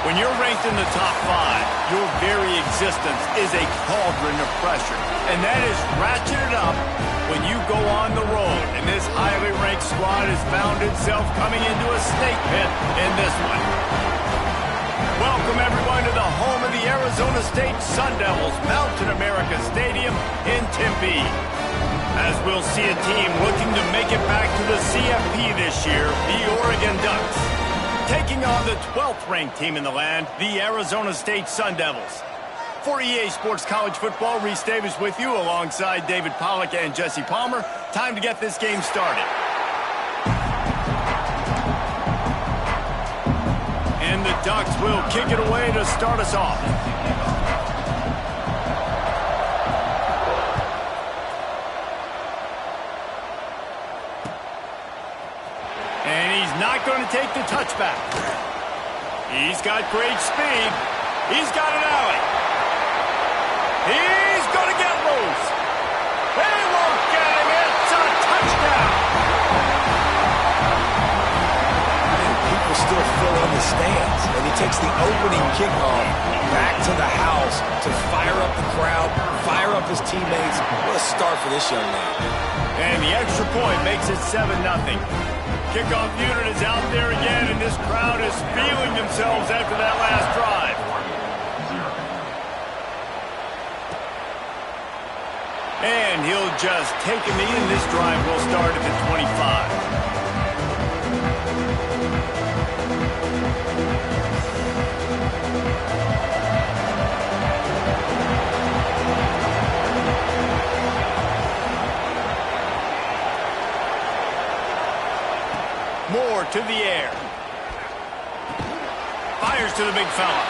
When you're ranked in the top 5, your very existence is a cauldron of pressure. And that is ratcheted up when you go on the road. And this highly ranked squad has found itself coming into a snake pit in this one. Welcome, everyone, to the home of the Arizona State Sun Devils, Mountain America Stadium in Tempe. As we'll see a team looking to make it back to the CFP this year, the Oregon Ducks, taking on the 12th-ranked team in the land, the Arizona State Sun Devils. For EA Sports College Football, Reese Davis with you alongside David Pollack and Jesse Palmer. Time to get this game started. And the Ducks will kick it away to start us off. And he's not going to take the touchback. He's got great speed. He's got an alley. He's going to get loose. They won't get him. It's a touchdown. People still fill in the stands, and he takes the opening kickoff back to the house to fire up the crowd, fire up his teammates. What a start for this young man. And the extra point makes it 7-0. Kickoff unit is out there again, and this crowd is feeling themselves after that last drive. And he'll just take a knee, and this drive will start at the 25. Moore to the air. Fires to the big fella.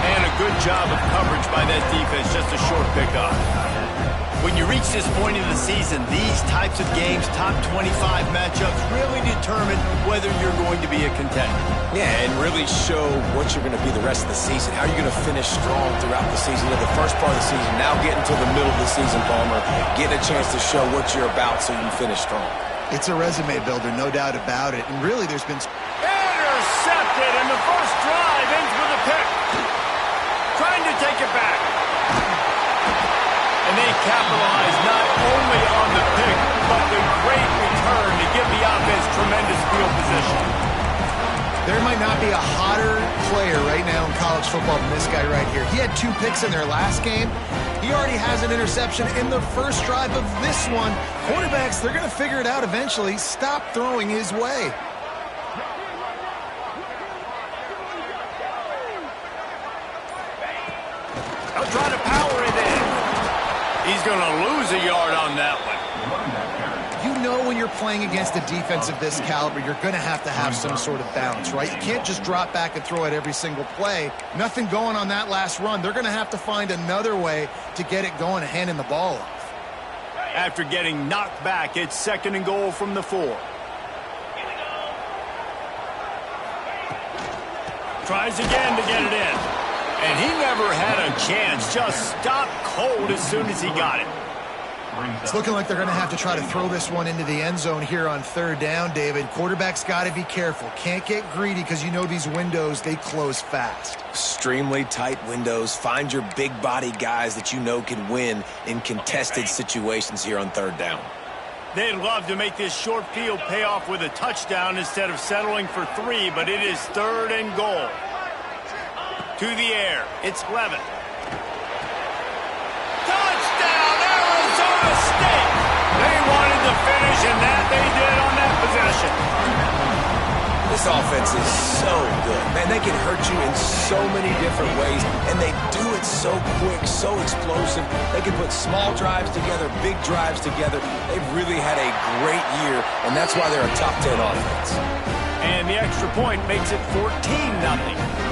And a good job of coverage by that defense, just a short pickup. When you reach this point in the season, these types of games, top 25 matchups, really determine whether you're going to be a contender. Yeah, and really show what you're going to be the rest of the season. How are you going to finish strong throughout the season? The first part of the season, now getting to the middle of the season, Palmer, getting a chance to show what you're about so you can finish strong. It's a resume builder, no doubt about it. And really, there's been... Intercepted, and the first drive ends with a pick. Trying to take it back. And they capitalize not only on the pick, but the great return to give the offense tremendous field position. There might not be a hotter player right now in college football than this guy right here. He had 2 picks in their last game. He already has an interception in the first drive of this one. Quarterbacks, they're going to figure it out eventually. Stop throwing his way. They'll try to power it in. He's going to lose a yard on that one. You know when you're playing against a defense of this caliber, you're going to have some sort of balance, right? You can't just drop back and throw it every single play. Nothing going on that last run. They're going to have to find another way to get it going and handing the ball off. After getting knocked back, it's 2nd and goal from the 4. Tries again to get it in. And he never had a chance. Just stopped cold as soon as he got it. It's looking like they're going to have to try to throw this one into the end zone here on 3rd down, David. Quarterback's got to be careful. Can't get greedy because you know these windows, they close fast. Extremely tight windows. Find your big body guys that you know can win in contested situations here on 3rd down. They'd love to make this short field pay off with a touchdown instead of settling for 3, but it is 3rd and goal. To the air. It's Levin. Touchdown, Arizona State! They wanted to finish, and that they did on that possession. This offense is so good. Man, they can hurt you in so many different ways, and they do it so quick, so explosive. They can put small drives together, big drives together. They've really had a great year, and that's why they're a top 10 offense. And the extra point makes it 14-0.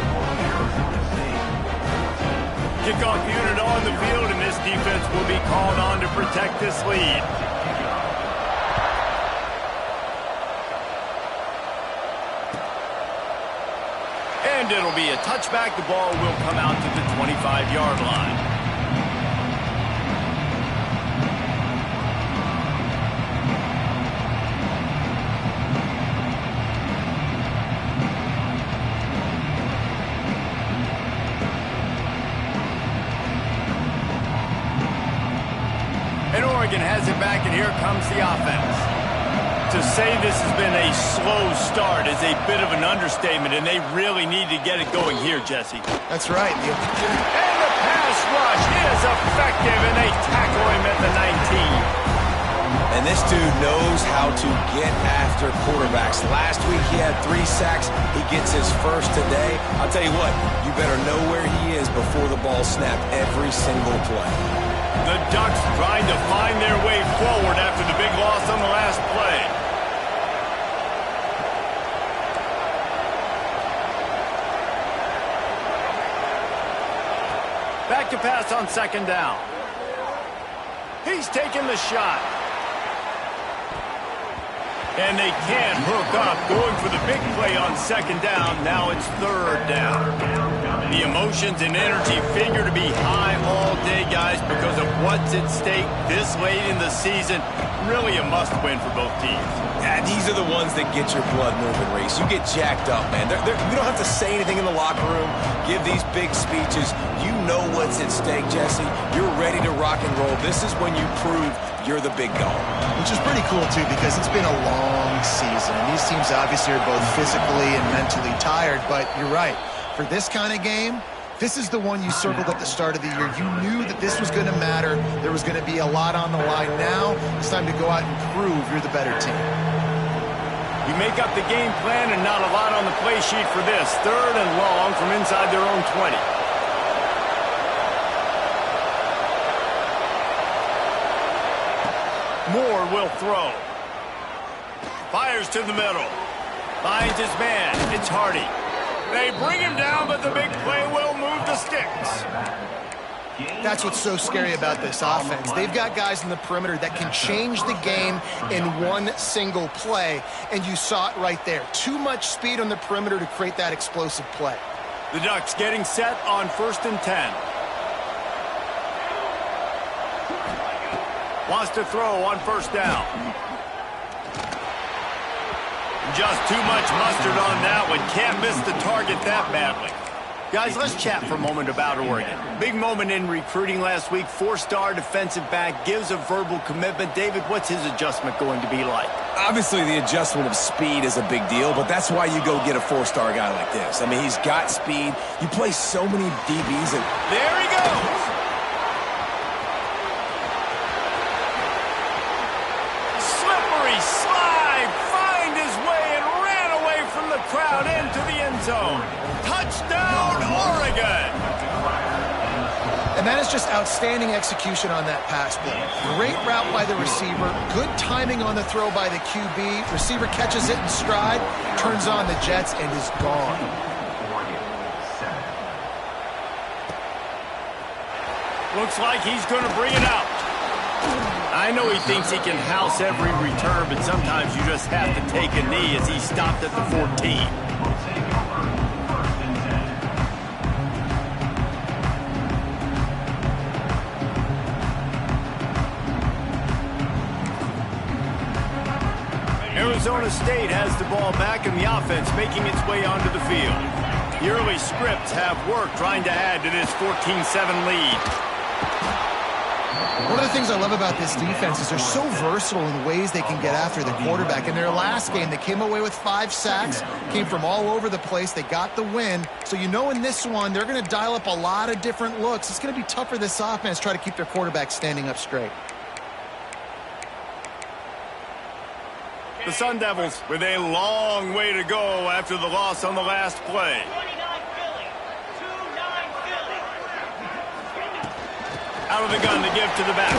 Kickoff unit on the field, and this defense will be called on to protect this lead. And it'll be a touchback. The ball will come out to the 25-yard line. here comes the offense. To say this has been a slow start is a bit of an understatement, and they really need to get it going here, Jesse. That's right. And the pass rush is effective, and they tackle him at the 19. And this dude knows how to get after quarterbacks. Last week he had 3 sacks. He gets his first today. I'll tell you what, you better know where he is before the ball snapped every single play. The Ducks trying to find their way forward after the big loss on the last play. Back to pass on second down. He's taking the shot. And they can't hook up, going for the big play on second down. Now it's third down. The emotions and energy figure to be high all day, guys, because of what's at stake this late in the season. Really a must-win for both teams. Yeah, these are the ones that get your blood moving, Reese. You get jacked up, man. You don't have to say anything in the locker room, give these big speeches. You know what's at stake, Jesse. You're ready to rock and roll. This is when you prove you're the big dog. Which is pretty cool, too, because it's been a long season. And these teams obviously are both physically and mentally tired, but you're right. For this kind of game, this is the one you circled at the start of the year. You knew that this was going to matter. There was going to be a lot on the line. Now it's time to go out and prove you're the better team. You make up the game plan and not a lot on the play sheet for this. Third and long from inside their own 20. Moore will throw. Fires to the middle. Finds his man. It's Hardy. They bring him down, but the big play will move the sticks. That's what's so scary about this offense. They've got guys in the perimeter that can change the game in one single play, and you saw it right there. Too much speed on the perimeter to create that explosive play. The Ducks getting set on 1st and 10. Wants to throw on 1st down. Just too much mustard on that one. Can't miss the target that badly. Guys, let's chat for a moment about Oregon. Big moment in recruiting last week. 4-star defensive back, gives a verbal commitment. David, what's his adjustment going to be like? Obviously, the adjustment of speed is a big deal, but that's why you go get a 4-star guy like this. I mean, he's got speed. You play so many DBs. And there he goes. Slippery slide. Find his way and ran away from the crowd into the end zone. Touchdown, Oregon! And that is just outstanding execution on that pass play. Great route by the receiver, good timing on the throw by the QB. Receiver catches it in stride, turns on the jets, and is gone. Looks like he's going to bring it out. I know he thinks he can house every return, but sometimes you just have to take a knee as he stopped at the 14. Arizona State has the ball back in the offense, making its way onto the field. The early scripts have worked trying to add to this 14-7 lead. One of the things I love about this defense is they're so versatile in the ways they can get after the quarterback. In their last game, they came away with 5 sacks, came from all over the place. They got the win. So you know in this one, they're going to dial up a lot of different looks. It's going to be tough for this offense to try to keep their quarterback standing up straight. The Sun Devils with a long way to go after the loss on the last play. Out of the gun to give to the back.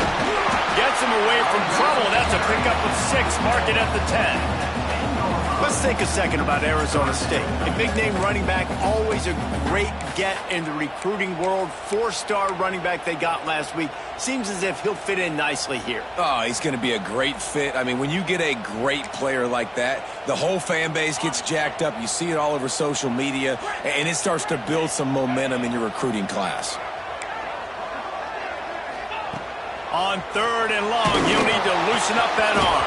Gets him away from trouble. That's a pickup of 6. Mark it at the 10. Let's think a second about Arizona State. A big-name running back, always a great get in the recruiting world. 4-star running back they got last week. Seems as if he'll fit in nicely here. Oh, he's going to be a great fit. I mean, when you get a great player like that, the whole fan base gets jacked up. You see it all over social media, and it starts to build some momentum in your recruiting class. On 3rd and long, he'll need to loosen up that arm.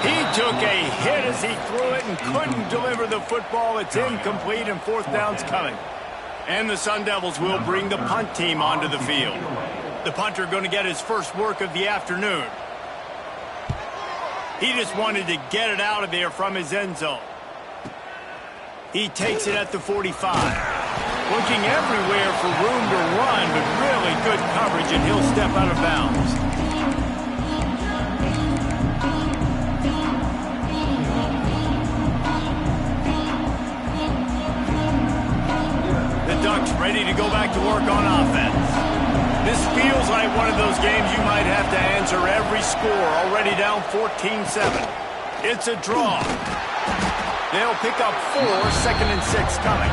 He took a hit as he threw it and couldn't deliver the football. It's incomplete, and 4th down's coming. And the Sun Devils will bring the punt team onto the field. The punter going to get his first work of the afternoon. He just wanted to get it out of there from his end zone. He takes it at the 45. Looking everywhere for room to run, but really good coverage, and he'll step out of bounds. The Ducks ready to go back to work on offense. This feels like one of those games you might have to answer every score, already down 14-7. It's a draw. They'll pick up 4, 2nd and 6 coming.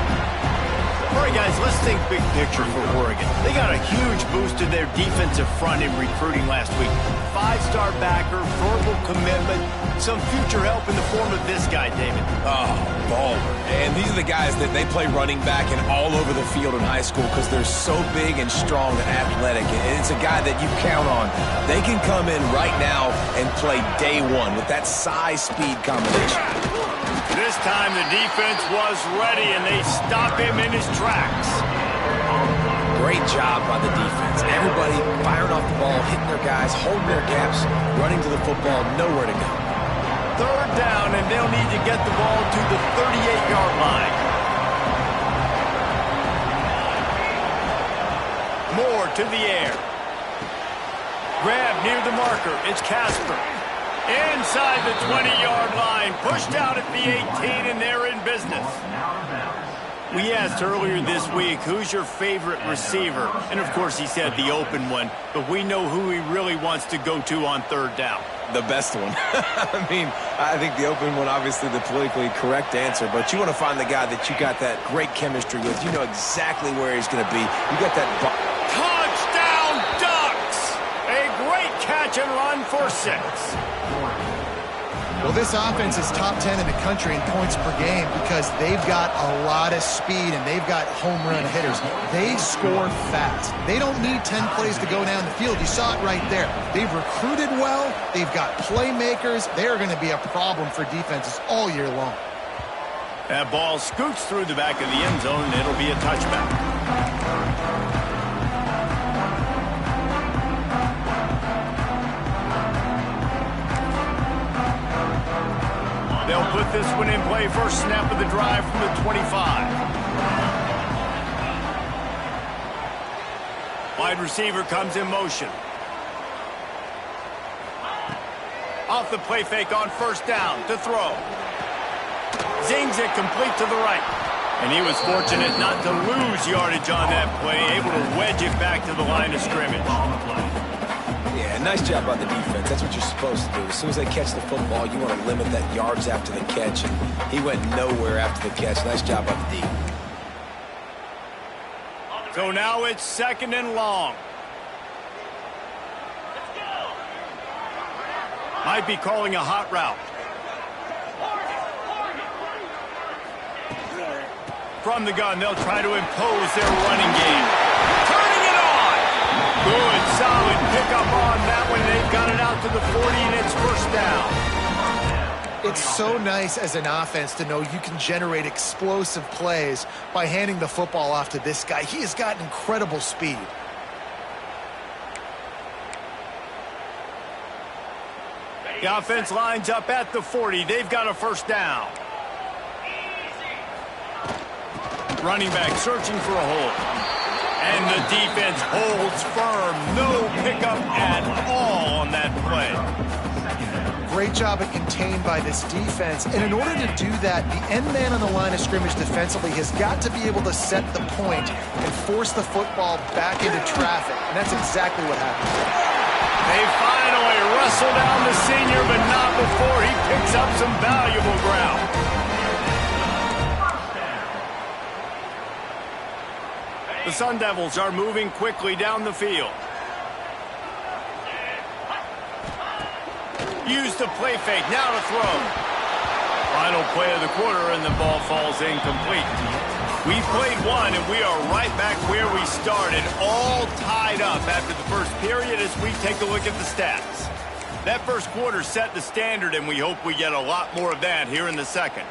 All right, guys, let's think big picture for Oregon. They got a huge boost in their defensive front in recruiting last week. 5-star backer, verbal commitment, some future help in the form of this guy, David. Oh, baller. And these are the guys that they play running back and all over the field in high school because they're so big and strong and athletic. And it's a guy that you count on. They can come in right now and play day one with that size-speed combination. This time the defense was ready, and they stop him in his tracks. Great job by the defense. Everybody firing off the ball, hitting their guys, holding their gaps, running to the football, nowhere to go. 3rd down, and they'll need to get the ball to the 38-yard line. Moore to the air. Grab near the marker. It's Casper. Inside the 20-yard line, pushed out at the 18, and they're in business. We asked earlier this week, who's your favorite receiver? And, of course, he said the open one, but we know who he really wants to go to on 3rd down. The best one. I mean, I think the open one, obviously the politically correct answer, but you want to find the guy that you got that great chemistry with. You know exactly where he's going to be. You got that... Touchdown, Ducks! A great catch and run for 6. Well, this offense is top 10 in the country in points per game because they've got a lot of speed and they've got home run hitters. They score fast. They don't need 10 plays to go down the field. You saw it right there. They've recruited well. They've got playmakers. They're going to be a problem for defenses all year long. That ball scoots through the back of the end zone, and it'll be a touchback. They'll put this one in play. First snap of the drive from the 25. Wide receiver comes in motion. Off the play fake on 1st down to throw. Zings it complete to the right. And he was fortunate not to lose yardage on that play, able to wedge it back to the line of scrimmage. Yeah, nice job by the defense. That's what you're supposed to do. As soon as they catch the football, you want to limit that yards after the catch. And he went nowhere after the catch. Nice job by the D. So now it's 2nd and long. Might be calling a hot route. From the gun, they'll try to impose their running game. Turning it on! Good, solid pickup on that one. They've got it out to the 40, and it's 1st down. It's so nice as an offense to know you can generate explosive plays by handing the football off to this guy. He has got incredible speed. The offense lines up at the 40. They've got a 1st down. Running back searching for a hole. And the defense holds firm. No pickup at all on that play. Great job at contained by this defense. And in order to do that, the end man on the line of scrimmage defensively has got to be able to set the point and force the football back into traffic. And that's exactly what happened. They finally wrestle down the senior, but not before he picks up some valuable ground. The Sun Devils are moving quickly down the field. Use the play fake, now to throw. Final play of the quarter, and the ball falls incomplete. We've played one, and we are right back where we started, all tied up after the first period as we take a look at the stats. That first quarter set the standard, and we hope we get a lot more of that here in the second.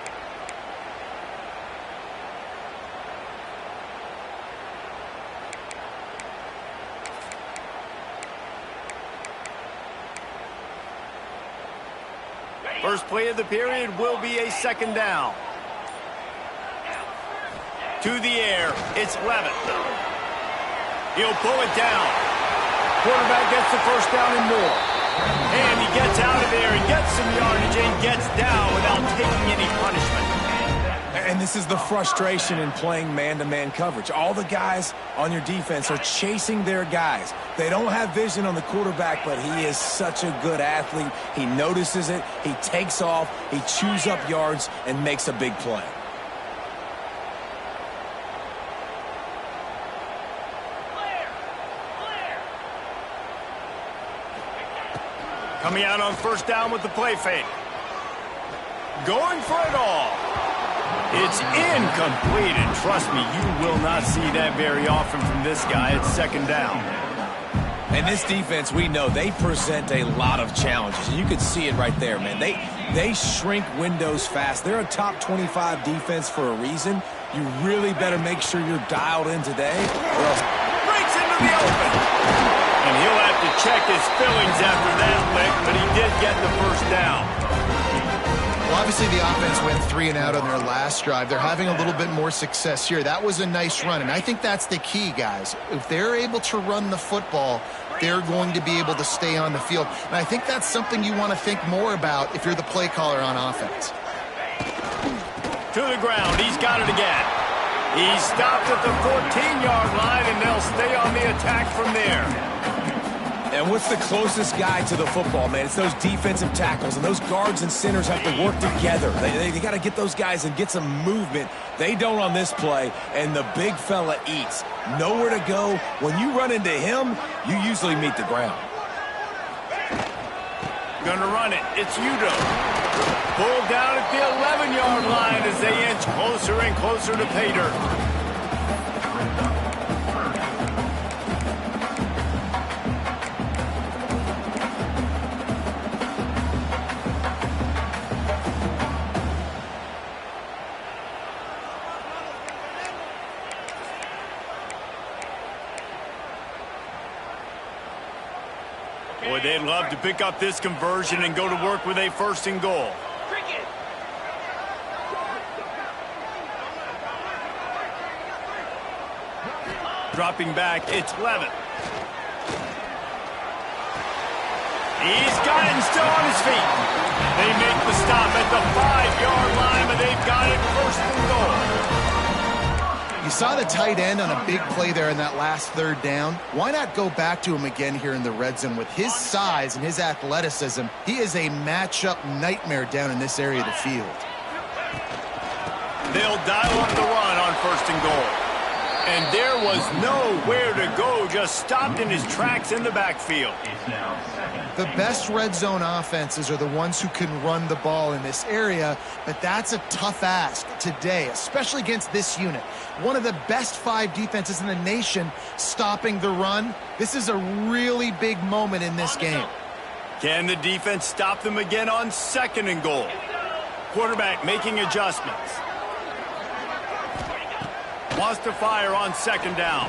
First play of the period will be a second down. To the air, it's Levitt. He'll pull it down. Quarterback gets the first down and more. And he gets out of there and gets some yardage and gets down without taking any punishment. And this is the frustration in playing man-to-man coverage. All the guys on your defense are chasing their guys. They don't have vision on the quarterback, but he is such a good athlete. He notices it, he takes off, he chews up yards, and makes a big play. Coming out on first down with the play fake. Going for it all. It's incomplete, and trust me, you will not see that very often from this guy. It's second down. And this defense, we know, they present a lot of challenges. And you can see it right there, man. They shrink windows fast. They're a top 25 defense for a reason. You really better make sure you're dialed in today, or else Breaks into the open. And he'll have to check his fillings after that lick, but he did get the first down. Well, obviously the offense went 3 and out on their last drive. They're having a little bit more success here. That was a nice run, and I think that's the key, guys. If they're able to run the football, they're going to be able to stay on the field. And I think that's something you want to think more about if you're the play caller on offense. To the ground. He's got it again. He stopped at the 14-yard line, and they'll stay on the attack from there. And what's the closest guy to the football, man? It's those defensive tackles, and those guards and centers have to work together. They got to get those guys and get some movement. They don't on this play, and the big fella eats. Nowhere to go. When you run into him, you usually meet the ground. Gonna run it. It's Udo. Pulled down at the 11-yard line as they inch closer and closer to pay dirt. Boy, they'd love to pick up this conversion and go to work with a first and goal. Dropping back, it's Levitt. He's got it and still on his feet. They make the stop at the 5-yard line, but they've got it first and goal. You saw the tight end on a big play there in that last third down. Why not go back to him again here in the red zone? With his size and his athleticism, he is a matchup nightmare down in this area of the field. They'll dial up the run on first and goal. And there was nowhere to go, just stopped in his tracks in the backfield. The best red zone offenses are the ones who can run the ball in this area, but that's a tough ask today, especially against this unit. One of the best 5 defenses in the nation stopping the run. This is a really big moment in this game. Can the defense stop them again on second and goal? Quarterback making adjustments. Wants to fire on second down.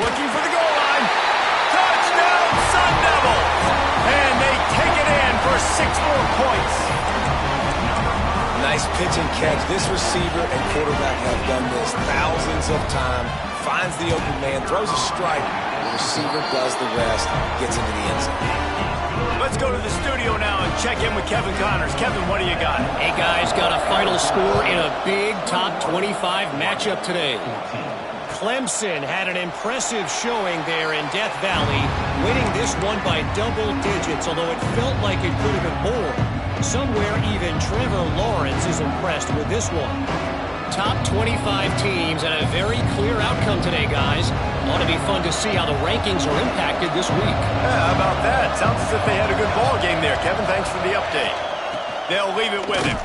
Looking for the goal line. Touchdown, Sun Devils! And they take it in for 6 more points. Nice pitch and catch. This receiver and quarterback have done this thousands of times. Finds the open man, throws a strike. The receiver does the rest, gets into the end zone. Let's go to the studio now and check in with Kevin Connors. Kevin, what do you got? Hey, guys, got a final score in a big top 25 matchup today. Clemson had an impressive showing there in Death Valley, winning this one by double digits, although it felt like it could have been more. Somewhere even Trevor Lawrence is impressed with this one. Top 25 teams and a very clear outcome today, guys. Ought to be fun to see how the rankings are impacted this week. Yeah, how about that? Sounds as if they had a good ball game there. Kevin, thanks for the update. They'll leave it with him.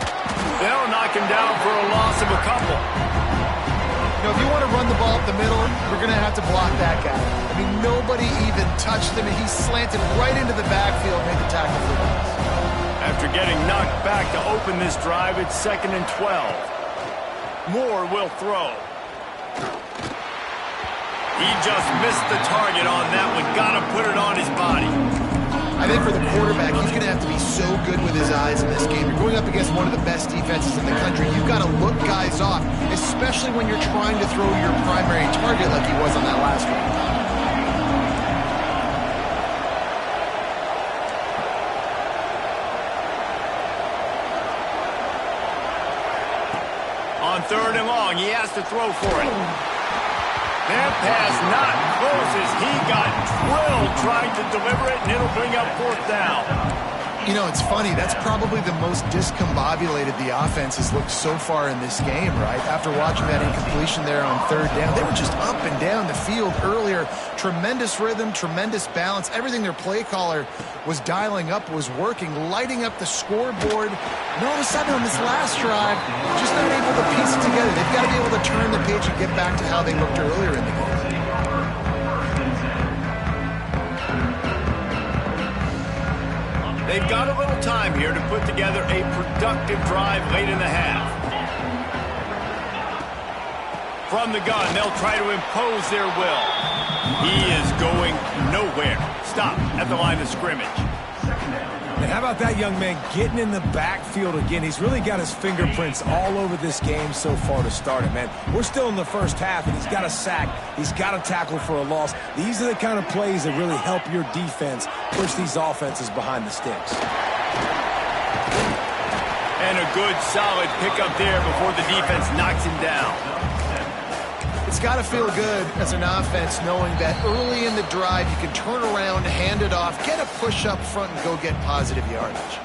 They'll knock him down for a loss of a couple. You know, if you want to run the ball up the middle, you're going to have to block that guy. I mean, nobody even touched him, and he slanted right into the backfield and made the tackle for the loss. After getting knocked back to open this drive, it's 2nd and 12. Moore will throw. He just missed the target on that one. Got to put it on his body. I think for the quarterback, he's going to have to be so good with his eyes in this game. You're going up against one of the best defenses in the country. You've got to look guys off, especially when you're trying to throw your primary target like he was on that last one. On 3rd and long, he has to throw for it. That pass not close as he got drilled trying to deliver it, and it'll bring up 4th down. You know, it's funny. That's probably the most discombobulated the offense has looked so far in this game, right? After watching that incompletion there on 3rd down, they were just up and down the field earlier. Tremendous rhythm, tremendous balance. Everything their play caller was dialing up was working, lighting up the scoreboard. And all of a sudden on this last drive, just not able to piece it together. They've got to be able to turn the page and get back to how they looked earlier in the game. They've got a little time here to put together a productive drive late in the half. From the gun, they'll try to impose their will. He is going nowhere. Stop at the line of scrimmage. And how about that young man getting in the backfield again? He's really got his fingerprints all over this game so far to start it, man. We're still in the first half, and he's got a sack. He's got a tackle for a loss. These are the kind of plays that really help your defense push these offenses behind the sticks. And a good, solid pickup there before the defense knocks him down. It's got to feel good as an offense knowing that early in the drive you can turn around, hand it off, get a push up front, and go get positive yardage.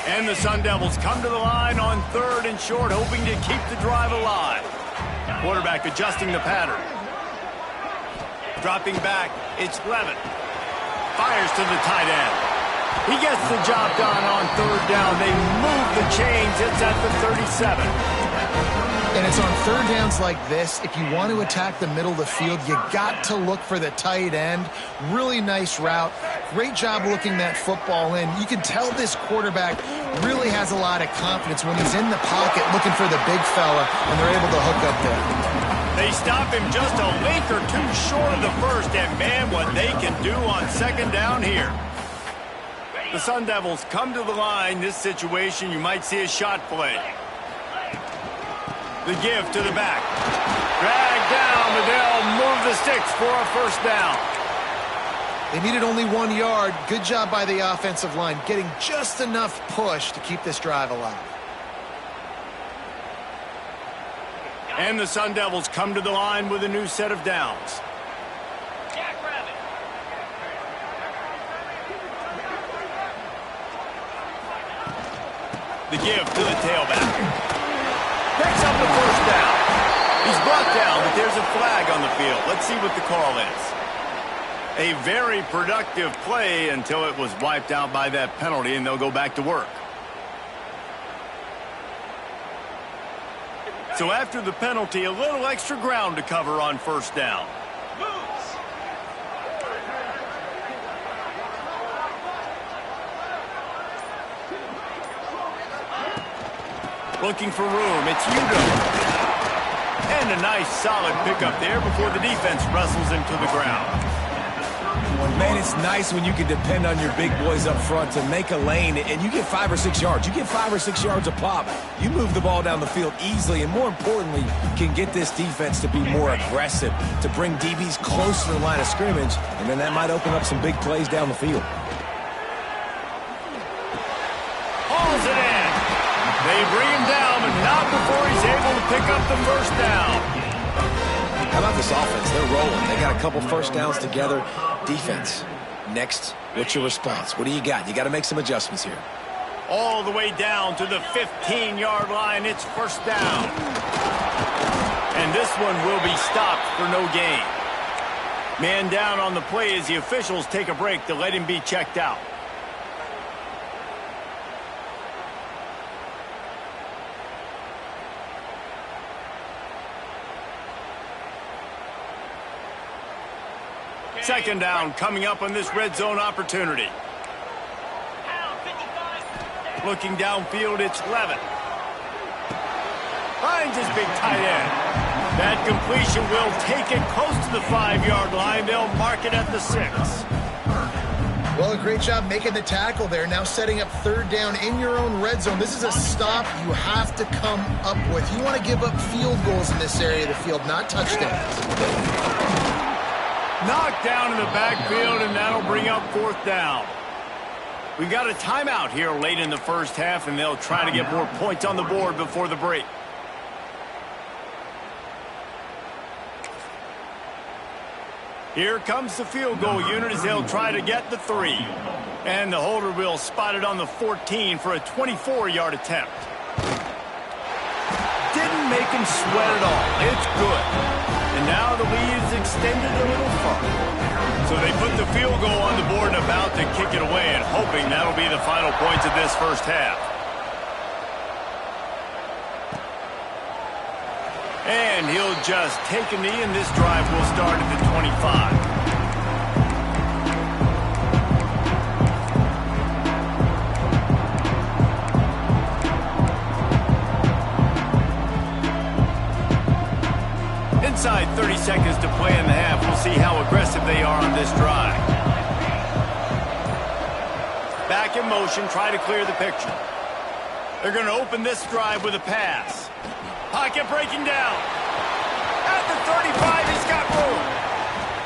And the Sun Devils come to the line on 3rd and short, hoping to keep the drive alive. Quarterback adjusting the pattern. Dropping back, it's Levitt. Fires to the tight end. He gets the job done on 3rd down. They move the chains. It's at the 37. And it's on 3rd downs like this. If you want to attack the middle of the field, you got to look for the tight end. Really nice route. Great job looking that football in. You can tell this quarterback really has a lot of confidence when he's in the pocket looking for the big fella, and they're able to hook up there. They stop him just a link or two short of the first, and man, what they can do on 2nd down here. The Sun Devils come to the line. This situation, you might see a shot play. The give to the back. Drag down, but they'll move the sticks for a 1st down. They needed only 1 yard. Good job by the offensive line, getting just enough push to keep this drive alive. And the Sun Devils come to the line with a new set of downs. The give to the tailback. Picks up the 1st down. He's brought down, but there's a flag on the field. Let's see what the call is. A very productive play until it was wiped out by that penalty, and they'll go back to work. So after the penalty, a little extra ground to cover on 1st down. Looking for room, it's Udo. And a nice solid pickup there before the defense wrestles him to the ground. Man, it's nice when you can depend on your big boys up front to make a lane, and you get 5 or 6 yards. You get 5 or 6 yards a pop. You move the ball down the field easily, and more importantly, can get this defense to be more aggressive, to bring DBs close to the line of scrimmage, and then that might open up some big plays down the field. Hauls it in. They bring him down, but not before he's able to pick up the 1st down. How about this offense? They're rolling. They got a couple 1st downs together. Defense, next, what's your response? What do you got? You got to make some adjustments here. All the way down to the 15-yard line. It's 1st down. And this one will be stopped for no gain. Man down on the play as the officials take a break to let him be checked out. Second down coming up on this red zone opportunity. Looking downfield, it's Levitt. Finds his big tight end. That completion will take it close to the 5-yard line. They'll mark it at the 6. Well, a great job making the tackle there. Now setting up third down in your own red zone. This is a stop you have to come up with. You want to give up field goals in this area of the field, not touchdowns. Knocked down in the backfield, and that'll bring up fourth down. We've got a timeout here late in the first half, and they'll try to get more points on the board before the break. Here comes the field goal unit as they'll try to get the 3. And the holder will spot it on the 14 for a 24-yard attempt. Didn't make him sweat at all. It's good. And now the lead is extended a little further. So they put the field goal on the board and about to kick it away, and hoping that'll be the final points of this first half. And he'll just take a knee, and this drive will start at the 25. Inside 30 seconds to play in the half. We'll see how aggressive they are on this drive. Back in motion, try to clear the picture. They're going to open this drive with a pass. Pocket breaking down. At the 35, he's got room.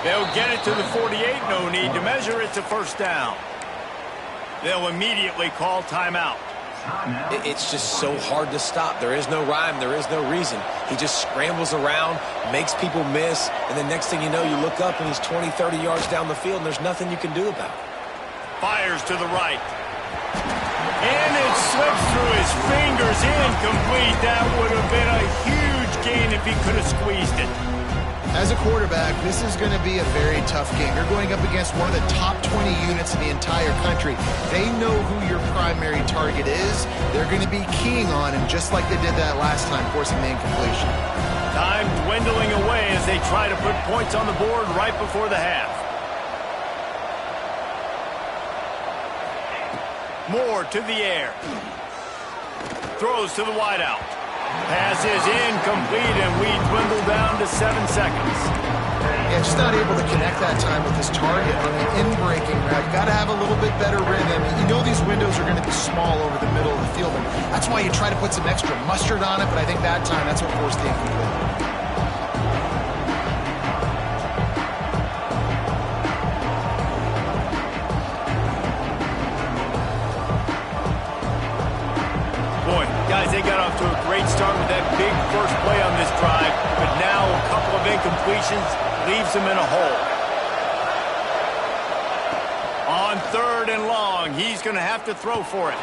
They'll get it to the 48. No need to measure. It's a first down. They'll immediately call timeout. It's just so hard to stop. There is no rhyme. There is no reason. He just scrambles around, makes people miss, and the next thing you know, you look up and he's 20, 30 yards down the field, and there's nothing you can do about it. Fires to the right. And it slips through his fingers. Incomplete. That would have been a huge gain if he could have squeezed it. As a quarterback, this is going to be a very tough game. You're going up against one of the top 20 units in the entire country. They know who your primary target is. They're going to be keying on him just like they did that last time, forcing the incompletion. Time dwindling away as they try to put points on the board right before the half. Moore to the air. Throws to the wideout. Pass is incomplete, and we dwindle down to 7 seconds. Yeah, just not able to connect that time with his target on the in-breaking route. Got to have a little bit better rhythm. You know these windows are going to be small over the middle of the field, and that's why you try to put some extra mustard on it, but I think that time that's what forced the incomplete. Guys, they got off to a great start with that big first play on this drive, but now a couple of incompletions leaves them in a hole. On 3rd and long, he's going to have to throw for it.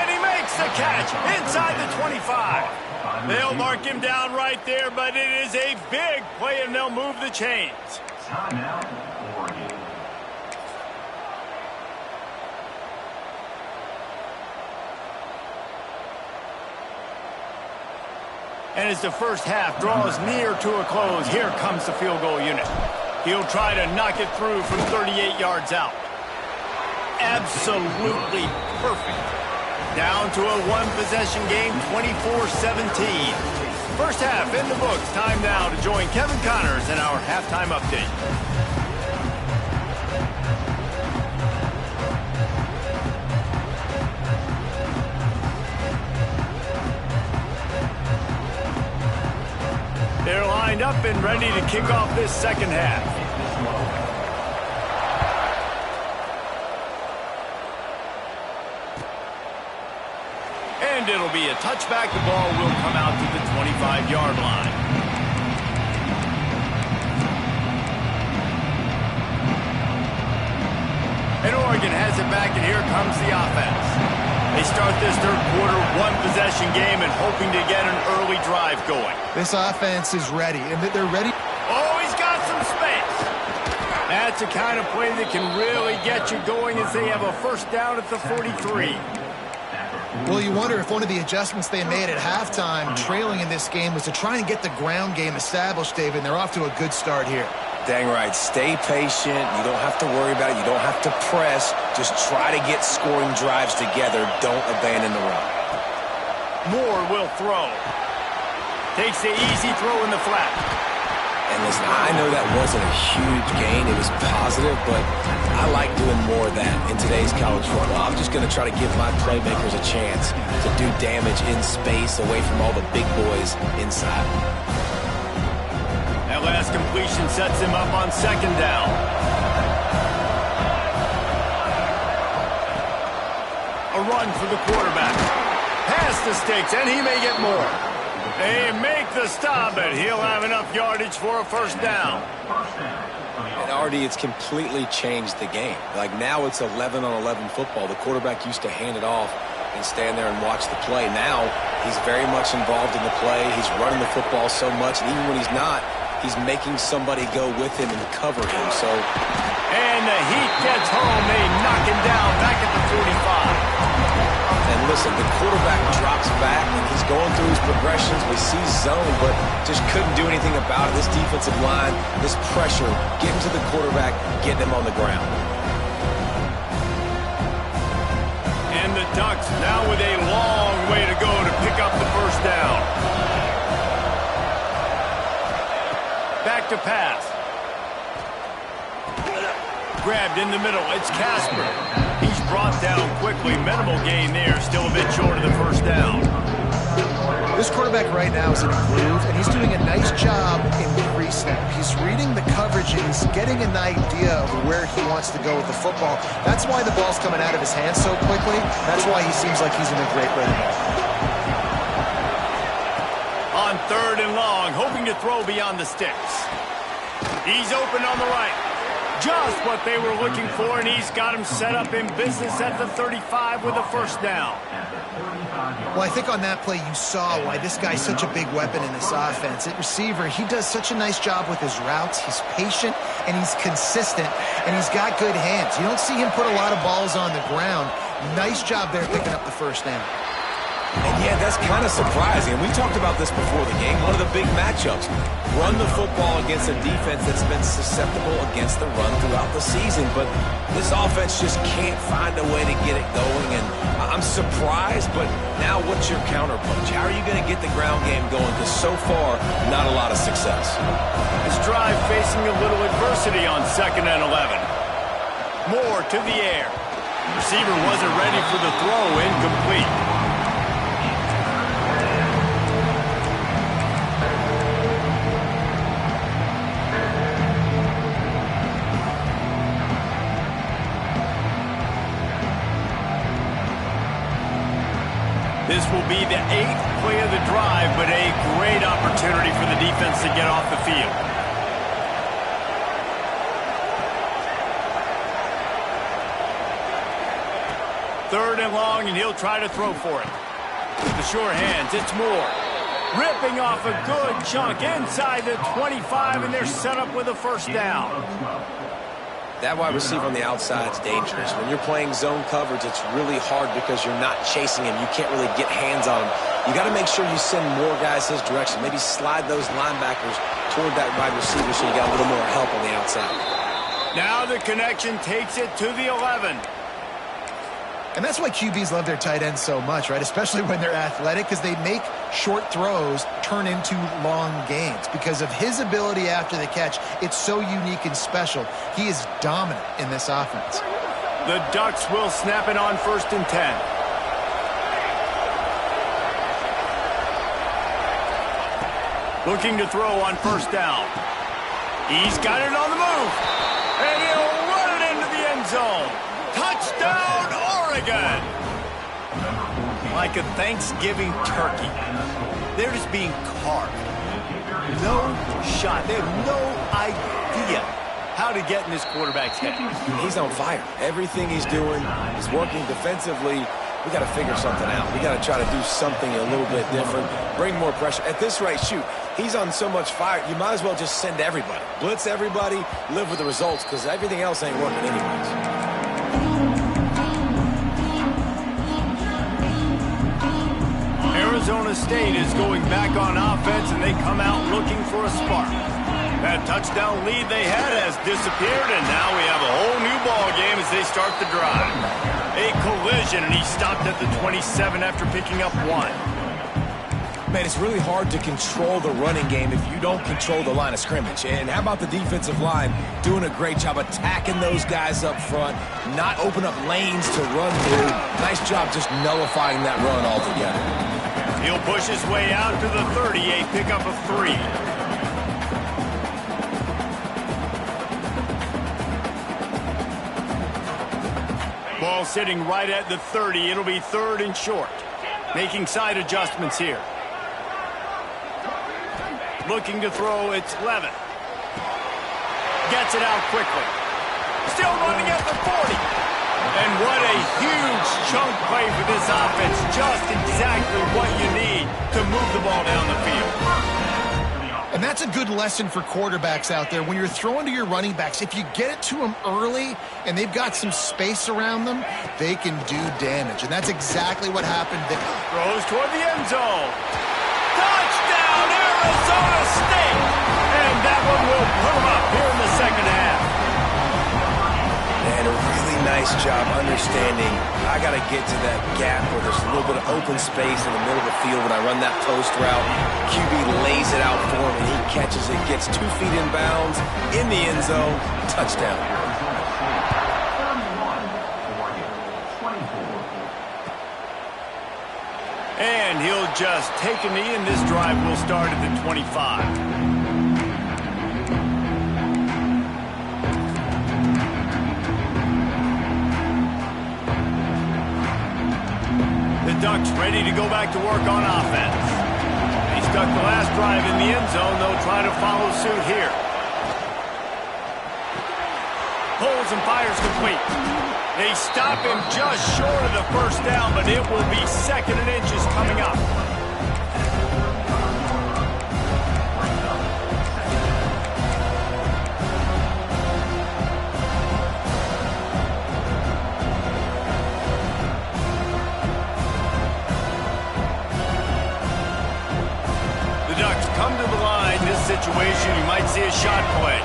And he makes the catch inside the 25. They'll mark him down right there, but it is a big play, and they'll move the chains. Timeout, Oregon. And as the first half draws near to a close, here comes the field goal unit. He'll try to knock it through from 38 yards out. Absolutely perfect. Down to a one-possession game, 24-17. First half in the books. Time now to join Kevin Connors in our halftime update. They're lined up and ready to kick off this second half. And it'll be a touchback. The ball will come out to the 25-yard line. And Oregon has it back, and here comes the offense. They start this third quarter one-possession game and hoping to get an early drive going. This offense is ready, and they're ready. Oh, he's got some space. That's the kind of play that can really get you going as they have a first down at the 43. Well, you wonder if one of the adjustments they made at halftime, trailing in this game, was to try and get the ground game established, David, and they're off to a good start here. Dang right. Stay patient. You don't have to worry about it. You don't have to press. Just try to get scoring drives together. Don't abandon the run. Moore will throw. Takes the easy throw in the flat. And listen, I know that wasn't a huge gain. It was positive, but I like doing more of that in today's college football. I'm just going to try to give my playmakers a chance to do damage in space away from all the big boys inside. That last completion sets him up on second down. A run for the quarterback. Past the sticks, and he may get more. They make the stop, and he'll have enough yardage for a first down. And already it's completely changed the game. Like now it's 11-on-11 football. The quarterback used to hand it off and stand there and watch the play. Now he's very much involved in the play. He's running the football so much, and even when he's not, he's making somebody go with him and cover him. And the heat gets home. They knock him down back at the 45. And listen, the quarterback drops back, and he's going through his progressions. We see zone, but just couldn't do anything about it. This defensive line, this pressure, getting to the quarterback, getting him on the ground. And the Ducks now with a long way to go to pick up the first down. Back to pass. Grabbed in the middle. It's Casper. He's brought down quickly. Minimal gain there. Still a bit short of the first down. This quarterback right now is in a groove, and he's doing a nice job in pre-snap. He's reading the coverage, and he's getting an idea of where he wants to go with the football. That's why the ball's coming out of his hands so quickly. That's why he seems like he's in a great rhythm. On third and long, hoping to throw beyond the sticks. He's open on the right. Just what they were looking for, and he's got him set up in business at the 35 with a first down. Well, I think on that play you saw why this guy's such a big weapon in this offense. At receiver, he does such a nice job with his routes. He's patient, and he's consistent, and he's got good hands. You don't see him put a lot of balls on the ground. Nice job there picking up the first down. And yeah, that's kind of surprising. And we talked about this before the game. One of the big matchups. Run the football against a defense that's been susceptible against the run throughout the season. But this offense just can't find a way to get it going. And I'm surprised, but now what's your counterpunch? How are you going to get the ground game going? Because so far, not a lot of success. This drive facing a little adversity on 2nd and 11. Moore to the air. Receiver wasn't ready for the throw. Incomplete. This will be the 8th play of the drive, but a great opportunity for the defense to get off the field. Third and long, and he'll try to throw for it. The sure hands, it's Moore. Ripping off a good chunk inside the 25, and they're set up with a first down. That wide receiver on the outside is dangerous. When you're playing zone coverage, it's really hard because you're not chasing him. You can't really get hands on him. You got to make sure you send more guys his direction. Maybe slide those linebackers toward that wide receiver so you got a little more help on the outside. Now the connection takes it to the 11. And that's why QBs love their tight ends so much, right? Especially when they're athletic, because they make short throws turn into long gains. Because of his ability after the catch, it's so unique and special. He is dominant in this offense. The Ducks will snap it on 1st and 10. Looking to throw on first down. He's got it on the move. And he'll run it into the end zone. Touchdown, Oregon! Like a Thanksgiving turkey. They're just being carved. No shot. They have no idea how to get in this quarterback's head. He's on fire. Everything he's doing is working defensively. We got to figure something out. We got to try to do something a little bit different. Bring more pressure. At this rate, shoot, he's on so much fire, you might as well just send everybody. Blitz everybody, live with the results, because everything else ain't working anyways. Arizona State is going back on offense, and they come out looking for a spark. That touchdown lead they had has disappeared, and now we have a whole new ball game as they start the drive. A collision, and he stopped at the 27 after picking up 1. Man, it's really hard to control the running game if you don't control the line of scrimmage. And how about the defensive line doing a great job attacking those guys up front, not open up lanes to run through. Nice job just nullifying that run altogether. He'll push his way out to the 38, pick up a 3. Ball sitting right at the 30. It'll be 3rd and short. Making side adjustments here. Looking to throw, it's Levin. Gets it out quickly. Still running at the 40. And what a huge chunk play for this offense. Just exactly what you need to move the ball down the field. And that's a good lesson for quarterbacks out there. When you're throwing to your running backs, if you get it to them early and they've got some space around them, they can do damage. And that's exactly what happened there. Throws toward the end zone. Touchdown, Arizona State! And that one will put them up here in the second half. And a really nice job understanding I got to get to that gap where there's a little bit of open space in the middle of the field when I run that post route. QB lays it out for him, and he catches it, gets 2 feet in bounds, in the end zone, touchdown. And he'll just take a knee, and this drive will start at the 25. Ducks ready to go back to work on offense. They stuck the last drive in the end zone. They'll try to follow suit here. Pulls and fires complete. They stop him just short of the first down, but it will be 2nd and inches coming up. Come to the line, this situation, you might see a shot play.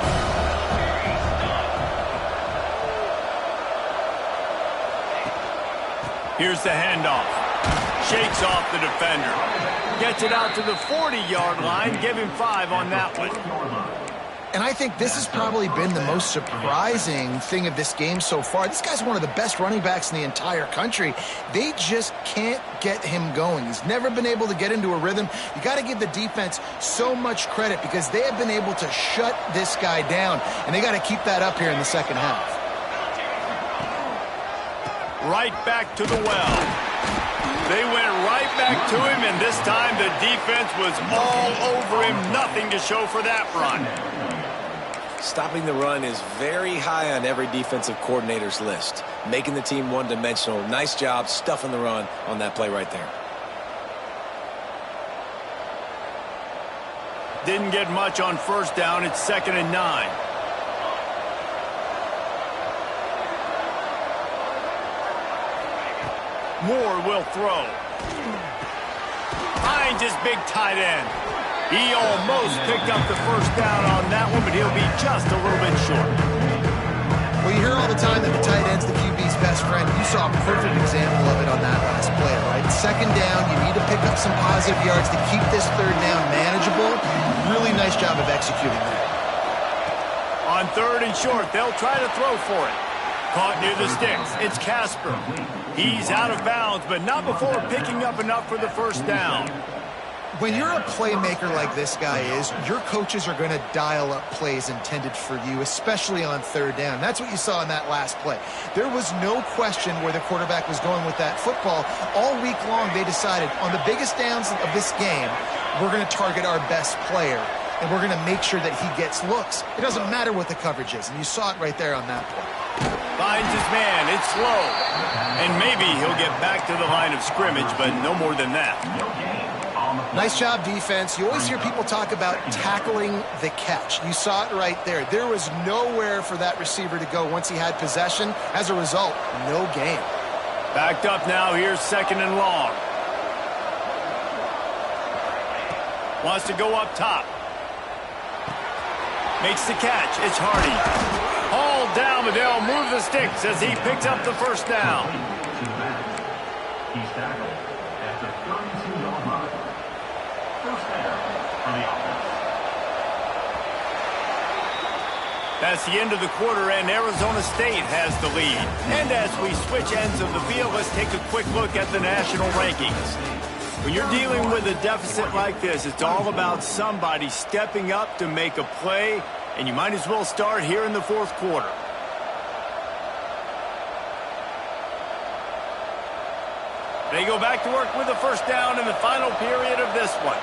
Here's the handoff. Shakes off the defender. Gets it out to the 40-yard line. Give him 5 on that one. And I think this has probably been the most surprising thing of this game so far. This guy's one of the best running backs in the entire country. They just can't get him going. He's never been able to get into a rhythm. You got to give the defense so much credit because they have been able to shut this guy down, and they got to keep that up here in the second half. Right back to the well. They went right back to him, and this time the defense was all over him. Nothing to show for that run. Stopping the run is very high on every defensive coordinator's list. Making the team one-dimensional. Nice job stuffing the run on that play right there. Didn't get much on first down. It's 2nd and 9. Moore will throw. Finds his big tight end. He almost picked up the first down on that one, but he'll be just a little bit short. Well, you hear all the time that the tight end's the QB's best friend. You saw a perfect example of it on that last play, right? 2nd down, you need to pick up some positive yards to keep this 3rd down manageable. Really nice job of executing that. On 3rd and short, they'll try to throw for it. Caught near the sticks. It's Casper. He's out of bounds, but not before picking up enough for the first down. When you're a playmaker like this guy is, your coaches are going to dial up plays intended for you, especially on 3rd down. That's what you saw in that last play. There was no question where the quarterback was going with that football. All week long, they decided on the biggest downs of this game, we're going to target our best player, and we're going to make sure that he gets looks. It doesn't matter what the coverage is, and you saw it right there on that play. Finds his man. It's slow. And maybe he'll get back to the line of scrimmage, but no more than that. Nice job, defense. You always hear people talk about tackling the catch. You saw it right there. There was nowhere for that receiver to go once he had possession. As a result, no gain. Backed up now. Here's 2nd and long. Wants to go up top. Makes the catch. It's Hardy. Hauled down, but they'll move the sticks as he picks up the first down. That's the end of the quarter, and Arizona State has the lead. And as we switch ends of the field, let's take a quick look at the national rankings. When you're dealing with a deficit like this, it's all about somebody stepping up to make a play, and you might as well start here in the fourth quarter. They go back to work with a first down in the final period of this one.